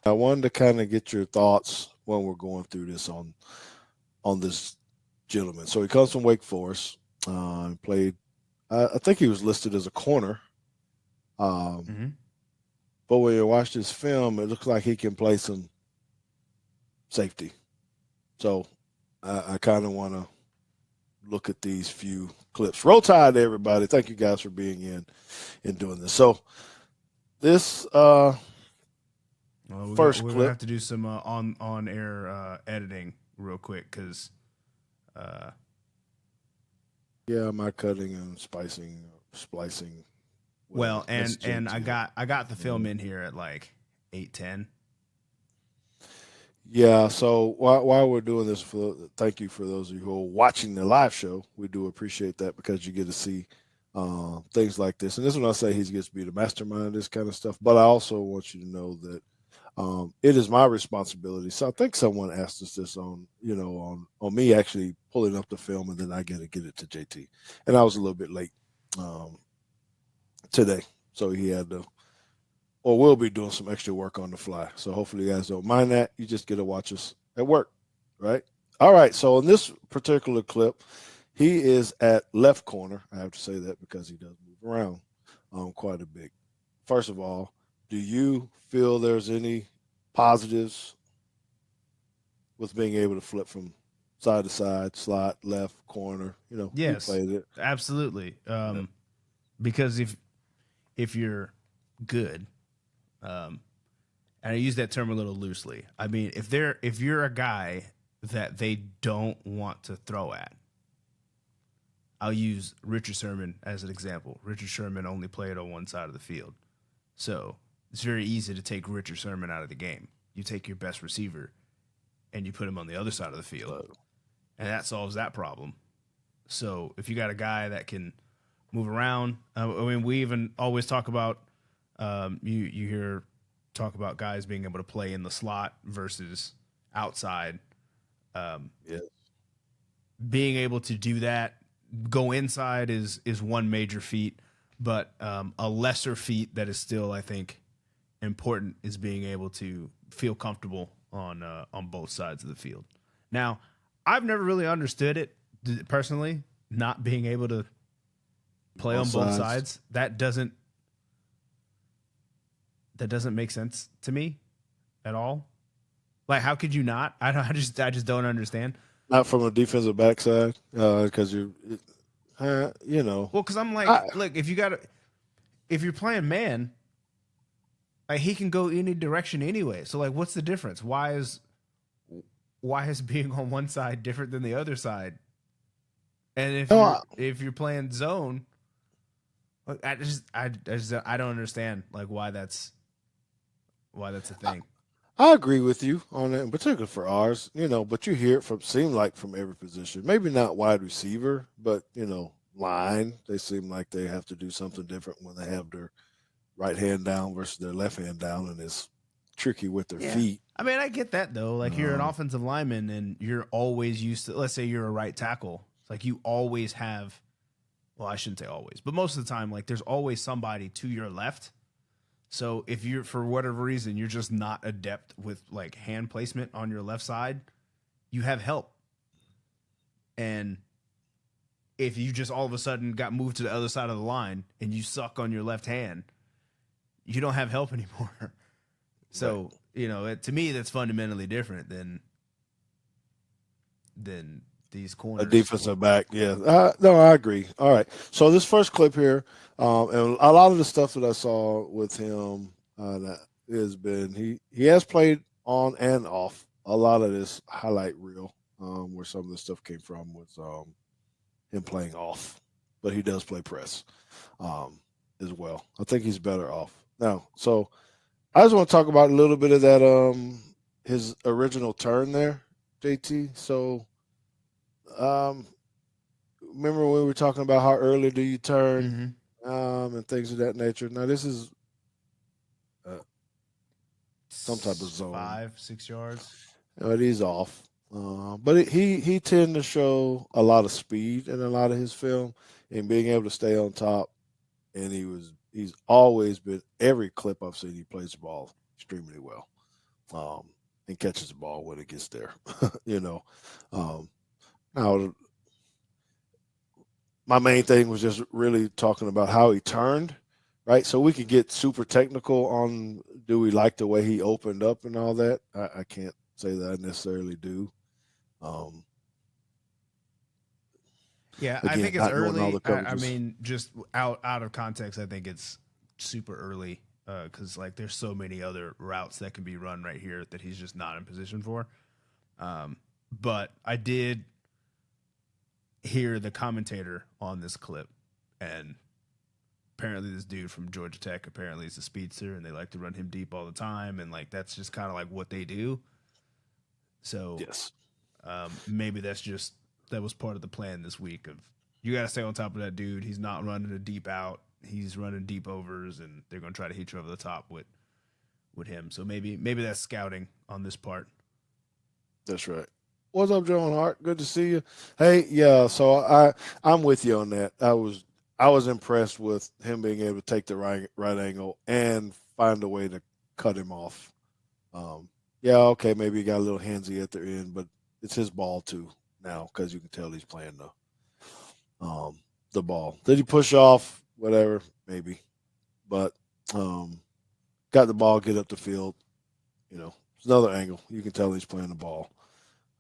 I wanted to kind of get your thoughts when we're going through this on this gentleman. So he comes from Wake Forest. Played. I think he was listed as a corner. Um, Hmm. but when you watch this film, it looks like he can play some safety. So I kind of want to look at these few clips. Roll Tide, everybody. Thank you guys for being in and doing this. So this Well, first we're gonna clip, have to do some on air editing real quick because uh, yeah, my cutting and splicing, whatever. well, That's and JT. I got the film in here at like 8:10. Yeah, so while we're doing this, thank you for those of you who are watching the live show. We do appreciate that because you get to see things like this. And this is when I say he gets to be the mastermind of this kind of stuff. But I also want you to know that it is my responsibility. So I think someone asked us this on me actually pulling up the film, and then I get it to JT. And I was a little bit late um, today, so he had to or we'll be doing some extra work on the fly. So hopefully you guys don't mind that. You just get to watch us at work, right? All right. So in this particular clip, he is at left corner. I have to say that because he does move around quite a bit. First of all, do you feel there's any positives with being able to flip from side to side, slot, left, corner? You Yes, played it. absolutely. Yeah. Because if you're good, um, and I use that term a little loosely. I mean, if you're a guy that they don't want to throw at, I'll use Richard Sherman as an example. Richard Sherman only played on one side of the field, so it's very easy to take Richard Sherman out of the game. You take your best receiver and you put him on the other side of the field, So, and that solves that problem. So if you got a guy that can move around, I mean, we even always talk about you hear talk about guys being able to play in the slot versus outside. Um, yeah. being able to do that, go inside is one major feat, but a lesser feat that is still, I think, important is being able to feel comfortable on both sides of the field. Now, I've never really understood it personally, not being able to play Both on both sides. sides. That doesn't make sense to me at all. Like, how could you not? I just don't understand. Not from a defensive backside, because you know, Well, because I'm I, like, look, if you're playing man, like he can go any direction anyway. So like, what's the difference? Why is being on one side different than the other side? And no, I, if you're playing zone, like, I don't understand like why that's a thing. I agree with you on that, in particular for ours. But you hear it seem like from every position. Maybe not wide receiver, but line. They seem like they have to do something different when they have their right hand down versus their left hand down, and it's tricky with their Yeah. feet. I mean, I get that though. Like you're an Uh, offensive lineman and you're always used to, let's say you're a right tackle. It's like you always have, well, I shouldn't say always, but most of the time, like there's always somebody to your left. So if you're, for whatever reason, you're just not adept with like hand placement on your left side, you have help. And if you just all of a sudden got moved to the other side of the line and you suck on your left hand, you don't have help anymore. right. So, to me, that's fundamentally different than these A corners. defensive back, yeah. No, I agree. All right. So this first clip here, and a lot of the stuff that I saw with him that has been he has played on and off. A lot of this highlight reel, where some of the stuff came from was him playing off, but he does play press um, as well. I think he's better off now. So I just want to talk about a little bit of that his original turn there, JT. So um, remember when we were talking about how early do you turn Mm-hmm. and things of that nature. Now this is uh, some type of zone. 5, 6 yards. He's off, but he tend to show a lot of speed in a lot of his film and being able to stay on top. And he's always been every clip I've seen he plays the ball extremely well. and catches the ball when it gets there. you know, um, now my main thing was just really talking about how he turned, right? So we could get super technical on do we like the way he opened up and all that. I can't say that I necessarily do. Um, Yeah, I again, think it's not knowing all early. the I coverages. mean, just out of context, I think it's super early because like there's so many other routes that can be run right here that he's just not in position for. But I did hear the commentator on this clip, and apparently this dude from Georgia Tech apparently is a speedster, and they like to run him deep all the time, and like that's just kind of like what they do. So Yes, maybe that was part of the plan this week of you got to stay on top of that dude. He's not running a deep out. He's running deep overs, and they're going to try to hit you over the top with him. So maybe that's scouting on this part. that's right. What's up, John Hart? Good to see you. Hey, yeah. So I'm with you on that. I was impressed with him being able to take the right angle and find a way to cut him off. Yeah, okay, maybe he got a little handsy at the end, but it's his ball too now because you can tell he's playing the ball. Did he push off? Whatever, maybe, but um, got the ball, get up the field. It's another angle. You can tell he's playing the ball.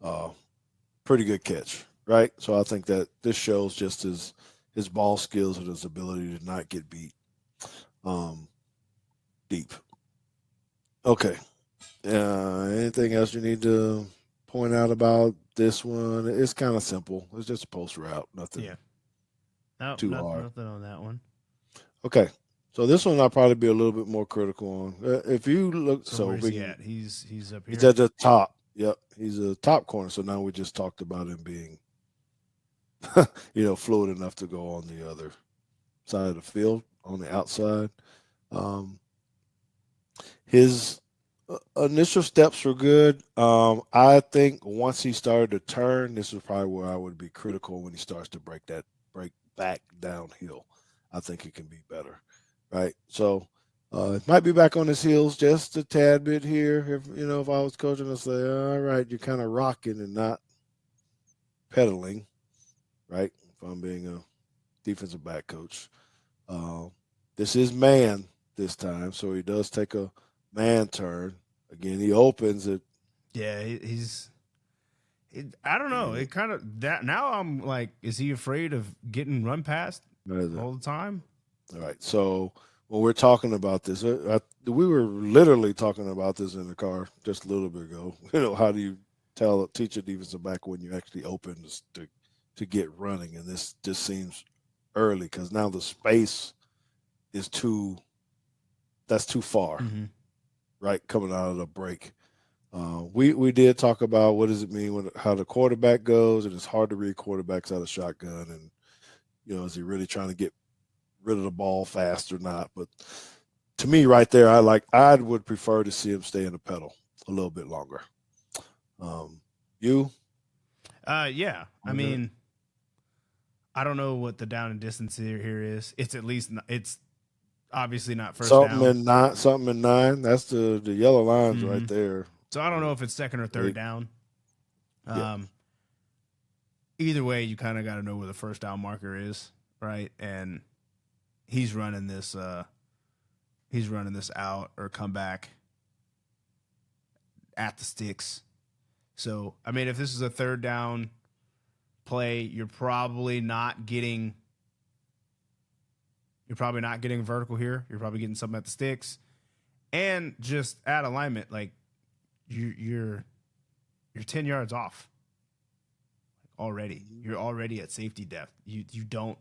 Uh, Pretty good catch, right? So I think that this shows just his ball skills and his ability to not get beat um, deep. Okay. Anything else you need to point out about this one? It's kind of simple. It's just a post route, nothing Yeah. No, too hard. nothing on that one. Okay. So this one I'll probably be a little bit more critical on. If you look, So so where's we he can, at? He's up he's here. at the top. Yep, he's a top corner. So now we just talked about him being, fluid enough to go on the other side of the field on the outside. Um, his initial steps were good. I think once he started to turn, this is probably where I would be critical when he starts to break back downhill. I think it can be better, right? So it might be back on his heels just a tad bit here. If I was coaching, I'd say, all right, you're kind of rocking and not pedaling, right? If I'm being a defensive back coach. Uh, this is man this time, so he does take a man turn. Again, he opens it. Yeah, I don't know. It kind of that now. I'm like, is he afraid of getting run past all the time? All right. So when we're talking about this, we were literally talking about this in the car just a little bit ago. How do you teach a defensive back when you actually open to get running? And this just seems early because now the space is that's too far, Mm-hmm. right? Coming out of the break. We did talk about what does it mean how the quarterback goes, and it's hard to read quarterbacks out of shotgun, and is he really trying to get rid of the ball fast or not? But to me, right there, I would prefer to see him stay in the pedal a little bit longer. You? Yeah. I mean, I don't know what the down and distance here is. It's at least it's obviously not first Something down. in nine. Something in nine. That's the yellow lines Mm-hmm. right there. So I don't know if it's second or third down. Yeah. Either way, you kind of got to know where the first down marker is, right? And he's running this. He's running this out or come back at the sticks. So I mean, if this is a third down play, you're probably not getting vertical here. You're probably getting something at the sticks, and just at alignment, like you're 10 yards off already. You're already at safety depth. You don't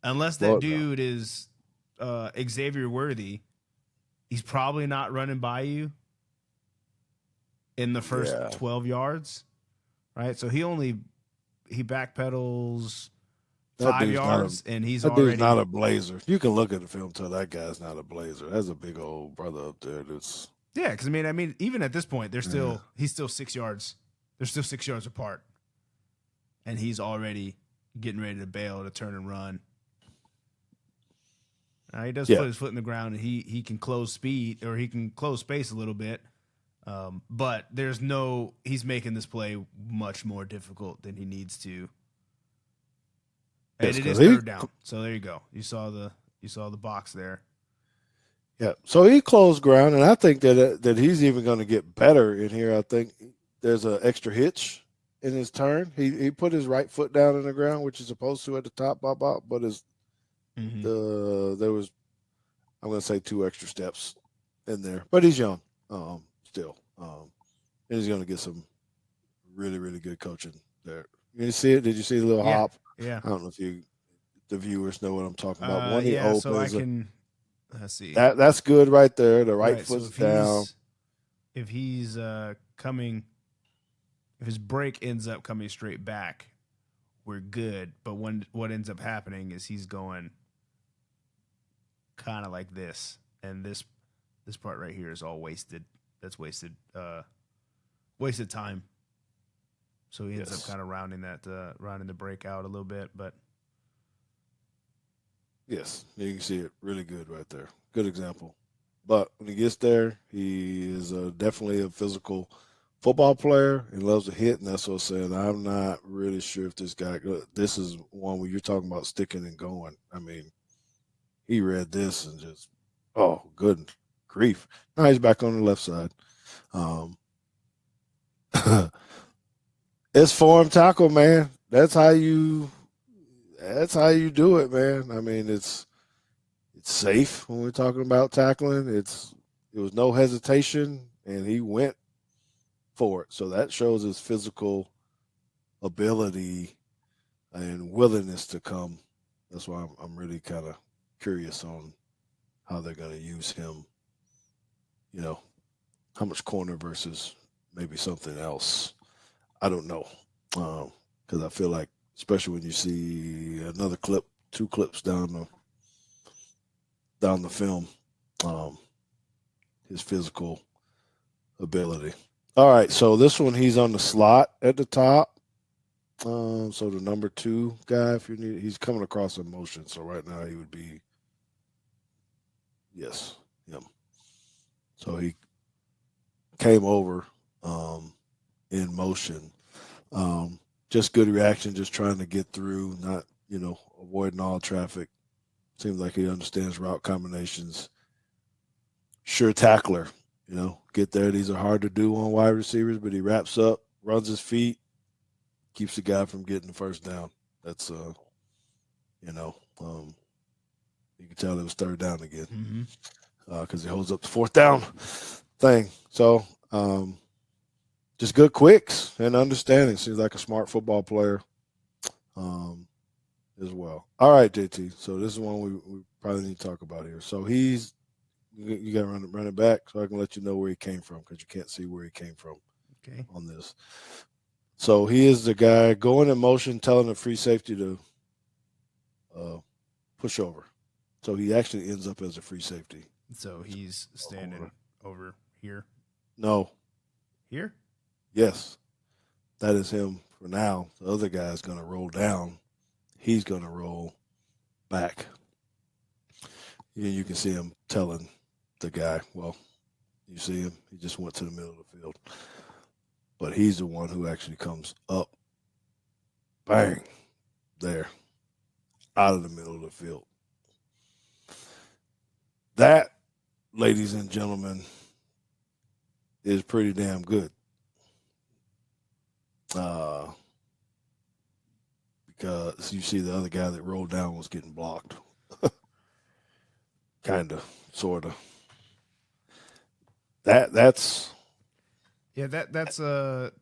unless that dude is Xavier Worthy. He's probably not running by you in the first 12 yards, right? So he backpedals 5 yards, and he's that already. dude's not a blazer. You can look at the film and tell that guy's not a blazer. That's a big old brother up there. Yeah, because I mean, even at this point, he's still 6 yards. They're still 6 yards apart, and he's already getting ready to bail to turn and run. He does Yeah, put his foot in the ground, and he can close speed, or he can close space a little bit. But he's making this play much more difficult than he needs to. And yes, it is because he third down. So there you go. You saw the box there. yeah, so he closed ground, and I think that he's even going to get better in here. I think there's an extra hitch in his turn. He put his right foot down in the ground, which is supposed to at the top, but Mm-hmm. there was, I'm going to say, 2 extra steps in there. But he's young, still, and he's going to get some really really good coaching there. You see it? Did you see the little Yeah. hop? Yeah. I don't know if the viewers know what I'm talking about. When he Yeah. So I opens, can let's see. that's good right there. The right Right. So foot's down. if he's coming, if his break ends up coming straight back, we're good. But what ends up happening is he's going kind of like this, and this part right here is all wasted. That's wasted time. So he ends up Yes. kind of rounding the break out a little bit, but Yes, you can see it really good right there. Good example. But when he gets there, he is definitely a physical football player and loves to hit. And that's what I'm saying. I'm not really sure if this guy. This is one where you're talking about sticking and going. I mean, he read this and just, oh, good grief. Now he's back on the left side. Um, it's form tackle, man. That's how you. That's how you do it, man. I mean, it's safe when we're talking about tackling. It was no hesitation, and he went for it. So that shows his physical ability and willingness to come. That's why I'm really kind of curious on how they're going to use him. You know, how much corner versus maybe something else. I don't know, because I feel like, especially when you see another clip, 2 clips down the film, um, his physical ability. All right, so this one he's on the slot at the top. So the number 2 guy, if you need, he's coming across in motion. So right now he would be, yes, him. So he came over in motion. Just good reaction, just trying to get through, not avoiding all traffic. Seems like he understands route combinations. Sure tackler, get there. These are hard to do on wide receivers, but he wraps up, runs his feet, keeps the guy from getting the first down. That's you know, um, you can tell it was third down again because he holds up the fourth down thing. So just good quicks and understanding. Seems like a smart football player as well. All right, JT. So this is one we probably need to talk about here. So you got to run it back so I can let you know where he came from because you can't see where he came from okay. on this. So he is the guy going in motion, telling the free safety to push over. So he actually ends up as a free safety. So he's standing over here. No. Here? Yes. That is him for now. The other guy's going to roll down. He's going to roll back. You can see him telling the guy, well, you see him? He just went to the middle of the field. But he's the one who actually comes up, bang, there, out of the middle of the field. That, ladies and gentlemen, is pretty damn good. Because you see the other guy that rolled down was getting blocked. Kind of, sort of. That's that's at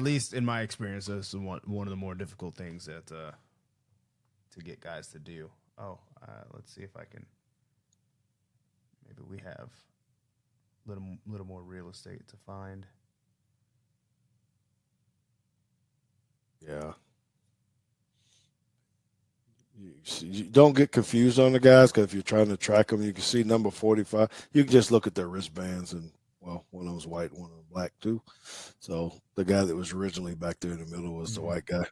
least in my experience, that's one of the more difficult things that to get guys to do. Oh, let's see if I can. Maybe we have little more real estate to find. yeah. You don't get confused on the guys because if you're trying to track them, you can see number 45. You can just look at their wristbands and, well, one of them was white, one of them black too. So the guy that was originally back there in the middle was the white guy.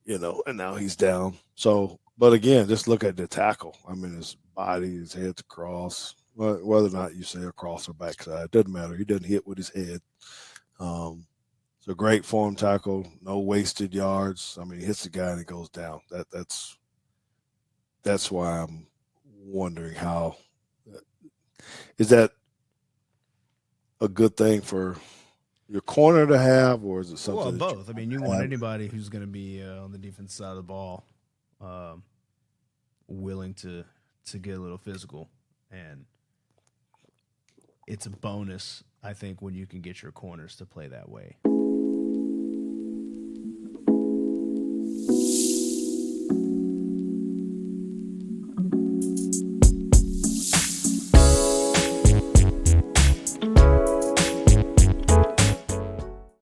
and now he's down. So, but again, just look at the tackle. I mean, his body, his head's across. Whether or not you say across or backside, doesn't matter. He doesn't hit with his head. It's a great form tackle, no wasted yards. I mean, he hits the guy and he goes down. That's why I'm wondering how is that a good thing for your corner to have, or is it something? Well, that both. I mean, you want anybody who's going to be on the defense side of the ball, willing to get a little physical, and it's a bonus, I think, when you can get your corners to play that way.